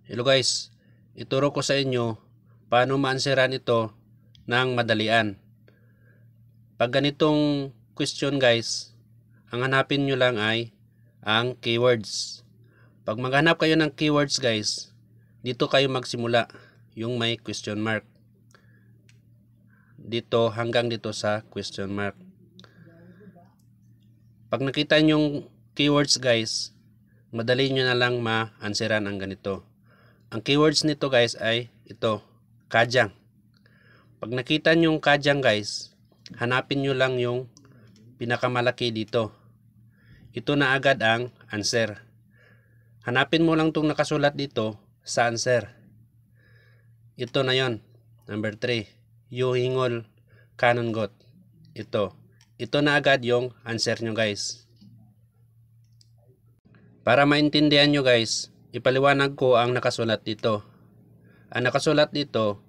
Hello guys, ituro ko sa inyo paano ma-answeran ito ng madalian. Pag ganitong question guys, ang hanapin nyo lang ay ang keywords. Pag maghanap kayo ng keywords guys, dito kayo magsimula, yung may question mark. Dito hanggang dito sa question mark. Pag nakita nyo yung keywords guys, madali nyo na lang ma-answeran ang ganito. Ang keywords nito guys ay ito, kajang. Pag nakita nyo yung kajang guys, hanapin nyo lang yung pinakamalaki dito. Ito na agad ang answer. Hanapin mo lang itong nakasulat dito sa answer. Ito na yon. Number 3. Yuhingol kanungot. Ito. Ito na agad yung answer nyo guys. Para maintindihan nyo guys, ipaliwanag ko ang nakasulat dito. Ang nakasulat dito,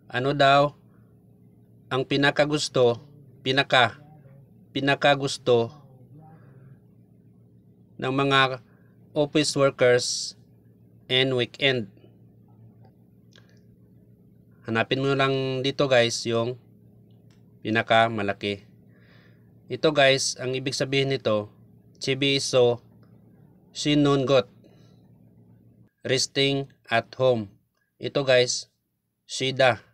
ano daw ang pinakagusto ng mga office workers and weekend. Hanapin mo lang dito guys yung pinakamalaki. Ito guys, ang ibig sabihin nito, chibiso sinungot. Resting at home. Ito guys, shida.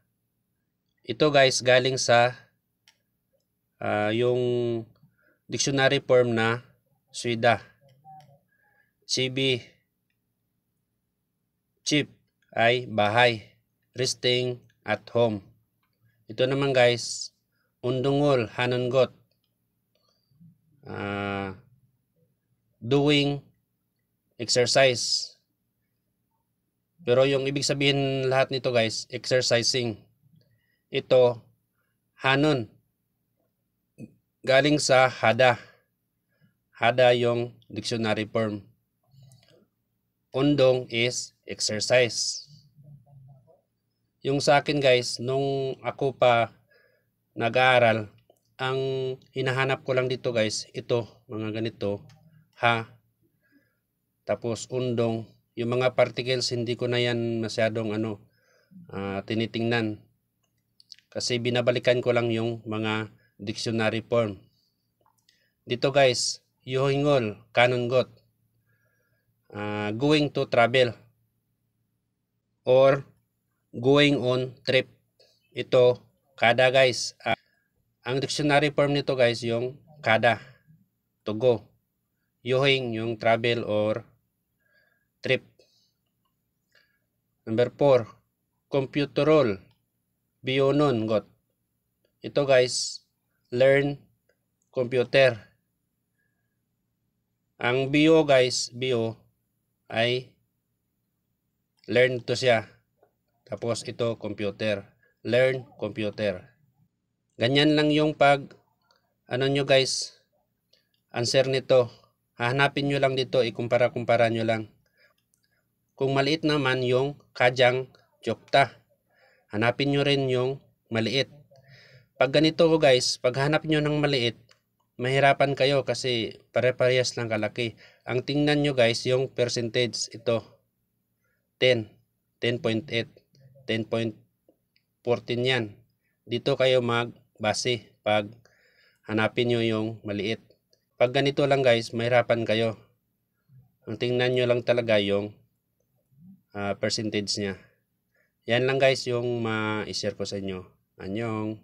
Ito guys, galing sa yung dictionary form na shida. Chibi, chip ay bahay. Resting at home. Ito naman guys, undungol hanungot. Doing exercise. Pero yung ibig sabihin lahat nito guys, exercising. Ito, hanon. Galing sa hada. Hada yung dictionary form. Undong is exercise. Yung sa akin guys, nung ako pa nag-aaral, ang hinahanap ko lang dito guys, ito, mga ganito, ha. Tapos undong, yung mga particles hindi ko na yan masyadong tinitingnan. Kasi binabalikan ko lang yung mga dictionary form. Dito guys, yuhingol, kanungot, going to travel or going on trip. Ito, kada guys. Ang dictionary form nito guys, yung kada, to go. Yuhing, yung travel or trip. Number 4, computerol, bionon got. Ito guys, learn computer. Ang bio guys, bio ay learn to siya. Tapos ito computer, learn computer. Ganyan lang yung pag nyo guys, answer nito. Hahanapin nyo lang dito, ikumpara-kumpara nyo lang. Kung maliit naman yung kajang jokta, hanapin nyo rin yung maliit. Pag ganito guys, pag hanap nyo ng maliit, mahirapan kayo kasi pare-parehas lang kalaki. Ang tingnan nyo guys, yung percentage, ito, 10, 10.8, 10.14 yan. Dito kayo magbase pag hanapin nyo yung maliit. Pag ganito lang guys, mahirapan kayo. Ang tingnan nyo lang talaga yung percentage niya. Yan lang guys yung ma-share ko sa inyo. Anyong.